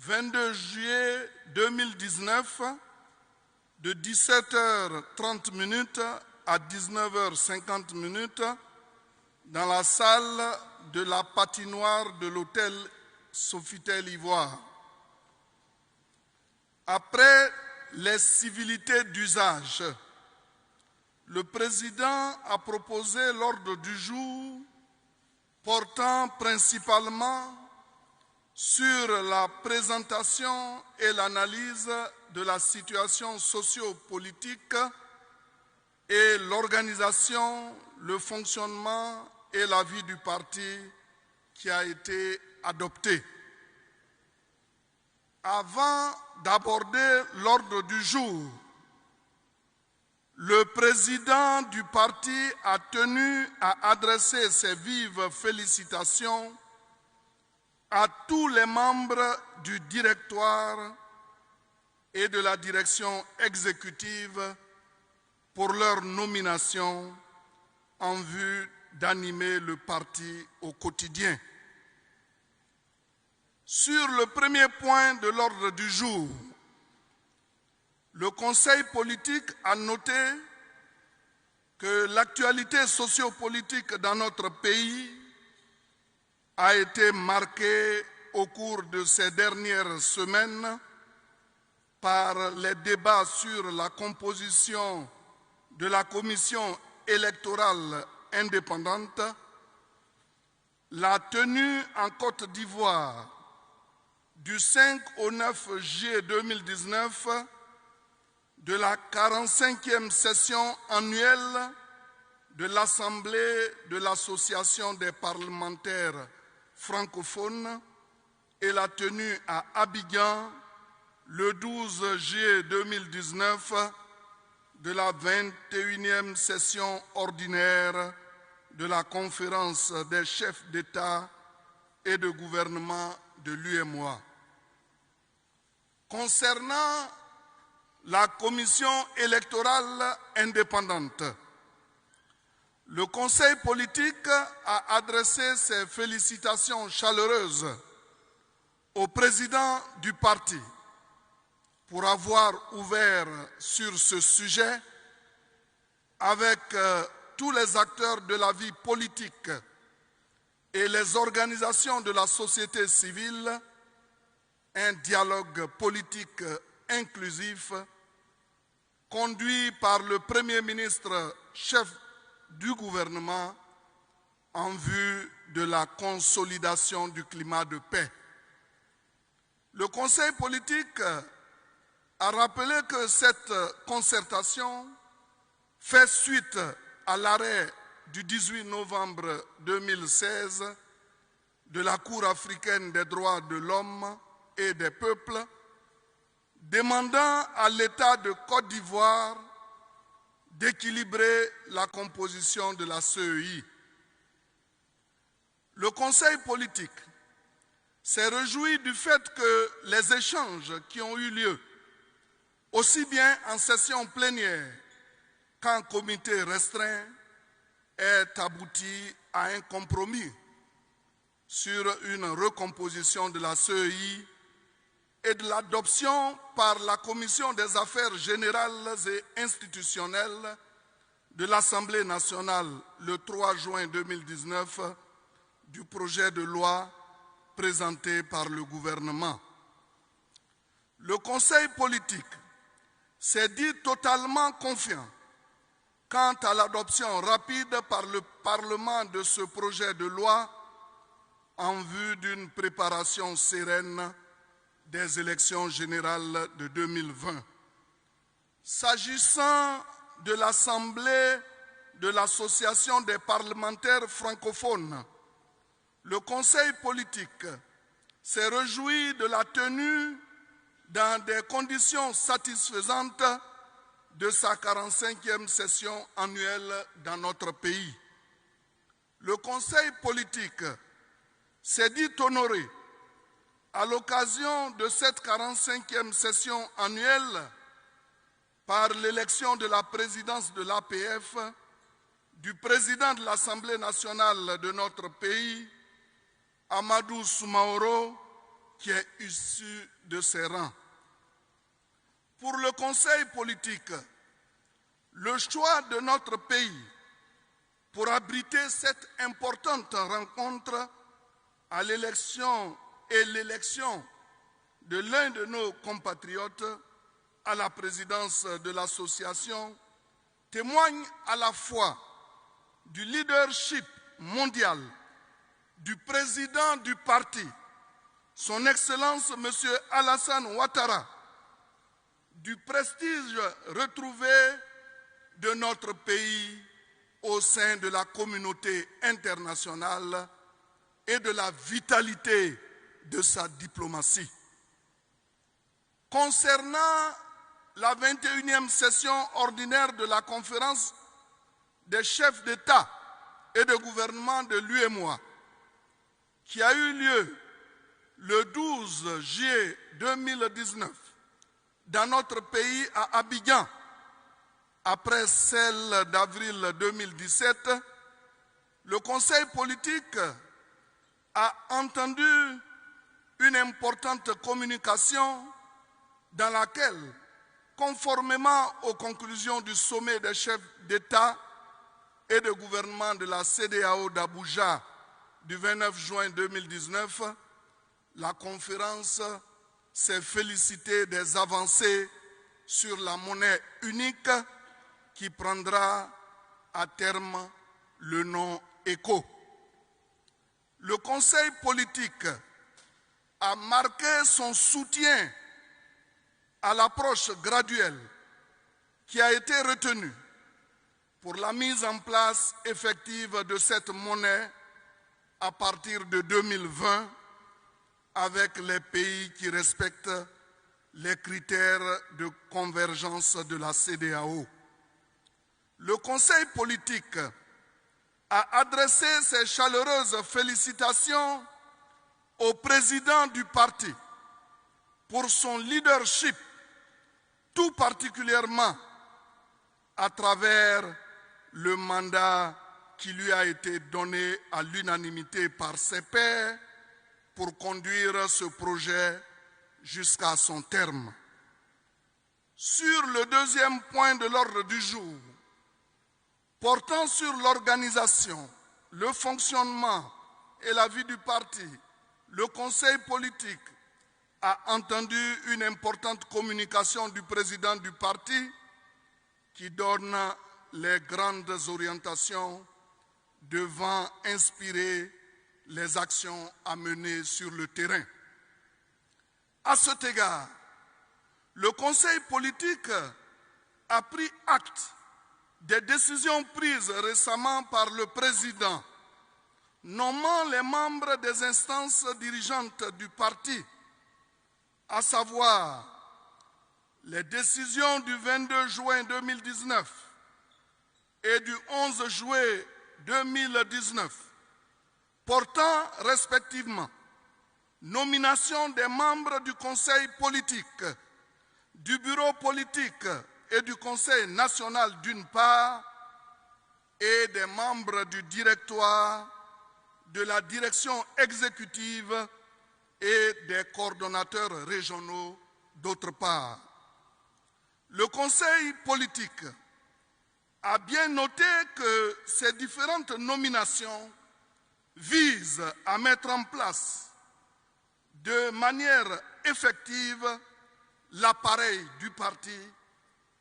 22 juillet 2019, de 17h30 à 19h50 dans la salle de la patinoire de l'hôtel Sofitel Ivoire. Après les civilités d'usage, le président a proposé l'ordre du jour portant principalement sur la présentation et l'analyse de la situation socio-politique et l'organisation, le fonctionnement et la vie du parti qui a été adopté. Avant d'aborder l'ordre du jour, le président du parti a tenu à adresser ses vives félicitations à tous les membres du directoire et de la direction exécutive pour leur nomination en vue d'animer le parti au quotidien. Sur le premier point de l'ordre du jour, le Conseil politique a noté que l'actualité sociopolitique dans notre pays a été marquée au cours de ces dernières semaines par les débats sur la composition de la commission électorale indépendante, la tenue en Côte d'Ivoire du 5 au 9 juillet 2019 de la 45e session annuelle de l'Assemblée de l'Association des parlementaires francophones et la tenue à Abidjan le 12 juillet 2019 de la 21e session ordinaire de la conférence des chefs d'État et de gouvernement de l'UEMOA. Concernant la commission électorale indépendante, le Conseil politique a adressé ses félicitations chaleureuses au président du parti pour avoir ouvert sur ce sujet avec tous les acteurs de la vie politique et les organisations de la société civile un dialogue politique inclusif conduit par le Premier ministre chef du gouvernement en vue de la consolidation du climat de paix. Le Conseil politique a rappelé que cette concertation fait suite à l'arrêt du 18 novembre 2016 de la Cour africaine des droits de l'homme et des peuples demandant à l'État de Côte d'Ivoire d'équilibrer la composition de la CEI. Le Conseil politique s'est réjoui du fait que les échanges qui ont eu lieu, aussi bien en session plénière qu'en comité restreint, aient abouti à un compromis sur une recomposition de la CEI et de l'adoption par la Commission des affaires générales et institutionnelles de l'Assemblée nationale le 3 juin 2019 du projet de loi présenté par le gouvernement. Le Conseil politique s'est dit totalement confiant quant à l'adoption rapide par le Parlement de ce projet de loi en vue d'une préparation sereine des élections générales de 2020. S'agissant de l'Assemblée de l'Association des parlementaires francophones, le Conseil politique s'est réjoui de la tenue dans des conditions satisfaisantes de sa 45e session annuelle dans notre pays. Le Conseil politique s'est dit honoré à l'occasion de cette 45e session annuelle par l'élection de la présidence de l'APF, du président de l'Assemblée nationale de notre pays, Amadou Soumaoro, qui est issu de ses rangs. Pour le Conseil politique, le choix de notre pays pour abriter cette importante rencontre à l'élection de l'un de nos compatriotes à la présidence de l'association témoigne à la fois du leadership mondial du président du parti, son Excellence M. Alassane Ouattara, du prestige retrouvé de notre pays au sein de la communauté internationale et de la vitalité de sa diplomatie. Concernant la 21e session ordinaire de la conférence des chefs d'État et de gouvernement de l'UEMOA, qui a eu lieu le 12 juillet 2019 dans notre pays à Abidjan, après celle d'avril 2017, le Conseil politique a entendu une importante communication dans laquelle, conformément aux conclusions du sommet des chefs d'État et de gouvernement de la CEDEAO d'Abuja du 29 juin 2019, la conférence s'est félicitée des avancées sur la monnaie unique qui prendra à terme le nom ECO. Le Conseil politique a marqué son soutien à l'approche graduelle qui a été retenue pour la mise en place effective de cette monnaie à partir de 2020 avec les pays qui respectent les critères de convergence de la CEDEAO. Le Conseil politique a adressé ses chaleureuses félicitations au président du parti pour son leadership, tout particulièrement à travers le mandat qui lui a été donné à l'unanimité par ses pairs pour conduire ce projet jusqu'à son terme. Sur le deuxième point de l'ordre du jour, portant sur l'organisation, le fonctionnement et la vie du parti, le Conseil politique a entendu une importante communication du président du parti qui donne les grandes orientations devant inspirer les actions à mener sur le terrain. À cet égard, le Conseil politique a pris acte des décisions prises récemment par le président, nommant les membres des instances dirigeantes du parti, à savoir les décisions du 22 juin 2019 et du 11 juillet 2019, portant respectivement nomination des membres du Conseil politique, du bureau politique et du Conseil national d'une part, et des membres du directoire, de la direction exécutive et des coordonnateurs régionaux d'autre part. Le Conseil politique a bien noté que ces différentes nominations visent à mettre en place de manière effective l'appareil du parti,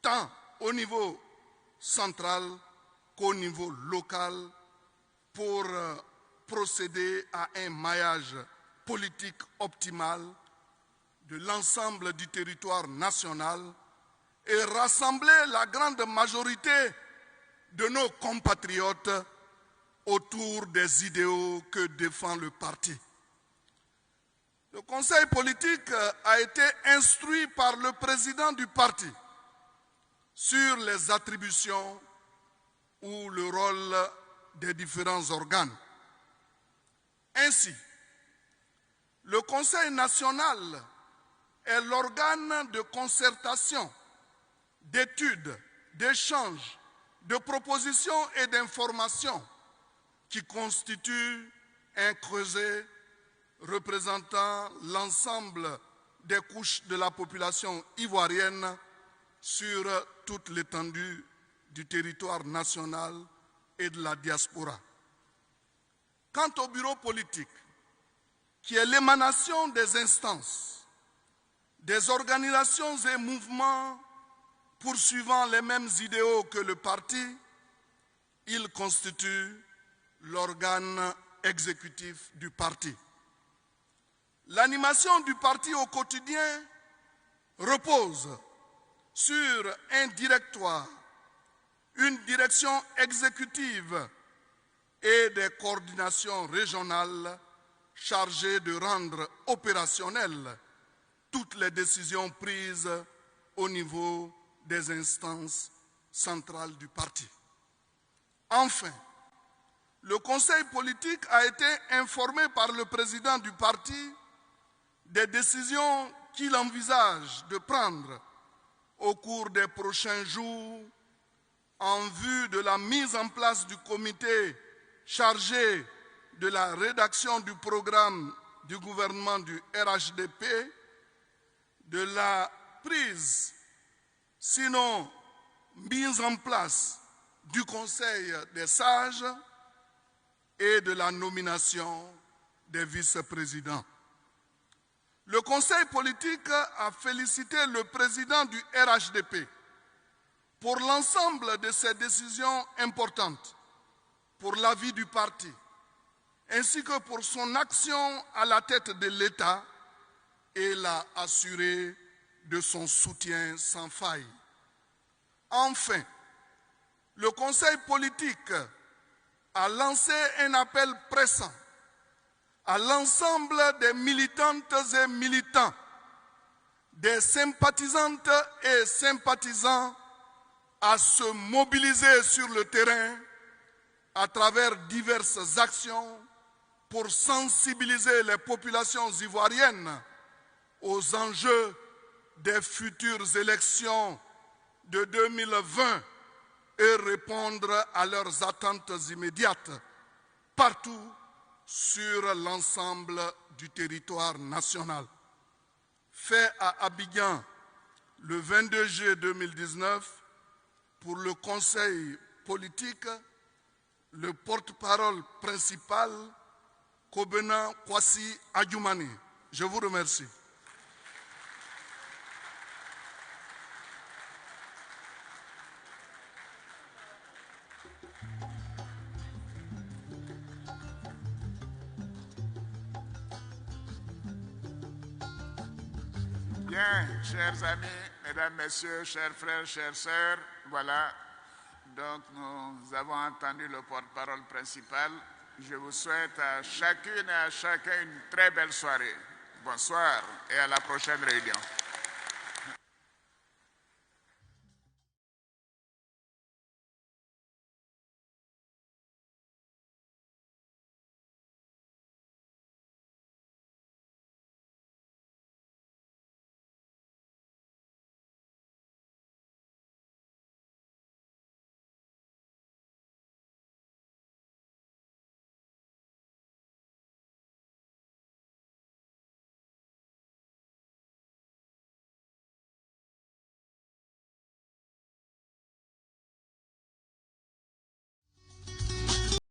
tant au niveau central qu'au niveau local, pour procéder à un maillage politique optimal de l'ensemble du territoire national et rassembler la grande majorité de nos compatriotes autour des idéaux que défend le parti. Le Conseil politique a été instruit par le président du parti sur les attributions ou le rôle des différents organes. Ainsi, le Conseil national est l'organe de concertation, d'études, d'échanges, de propositions et d'informations qui constitue un creuset représentant l'ensemble des couches de la population ivoirienne sur toute l'étendue du territoire national et de la diaspora. Quant au bureau politique, qui est l'émanation des instances, des organisations et mouvements poursuivant les mêmes idéaux que le parti, il constitue l'organe exécutif du parti. L'animation du parti au quotidien repose sur un directoire, une direction exécutive et des coordinations régionales chargées de rendre opérationnelles toutes les décisions prises au niveau des instances centrales du parti. Enfin, le Conseil politique a été informé par le président du parti des décisions qu'il envisage de prendre au cours des prochains jours en vue de la mise en place du comité chargé de la rédaction du programme du gouvernement du RHDP, de la prise, sinon mise en place du Conseil des sages et de la nomination des vice-présidents. Le Conseil politique a félicité le président du RHDP pour l'ensemble de ces décisions importantes pour la vie du parti, ainsi que pour son action à la tête de l'État, et l'a assuré de son soutien sans faille. Enfin, le Conseil politique a lancé un appel pressant à l'ensemble des militantes et militants, des sympathisantes et sympathisants à se mobiliser sur le terrain à travers diverses actions pour sensibiliser les populations ivoiriennes aux enjeux des futures élections de 2020 et répondre à leurs attentes immédiates partout sur l'ensemble du territoire national. Fait à Abidjan le 22 juillet 2019 pour le Conseil politique, le porte-parole principal, Kobena Kwasi Adjoumani. Je vous remercie. Bien, chers amis, mesdames, messieurs, chers frères, chères sœurs, voilà, donc nous avons entendu le porte-parole principal. Je vous souhaite à chacune et à chacun une très belle soirée. Bonsoir et à la prochaine réunion.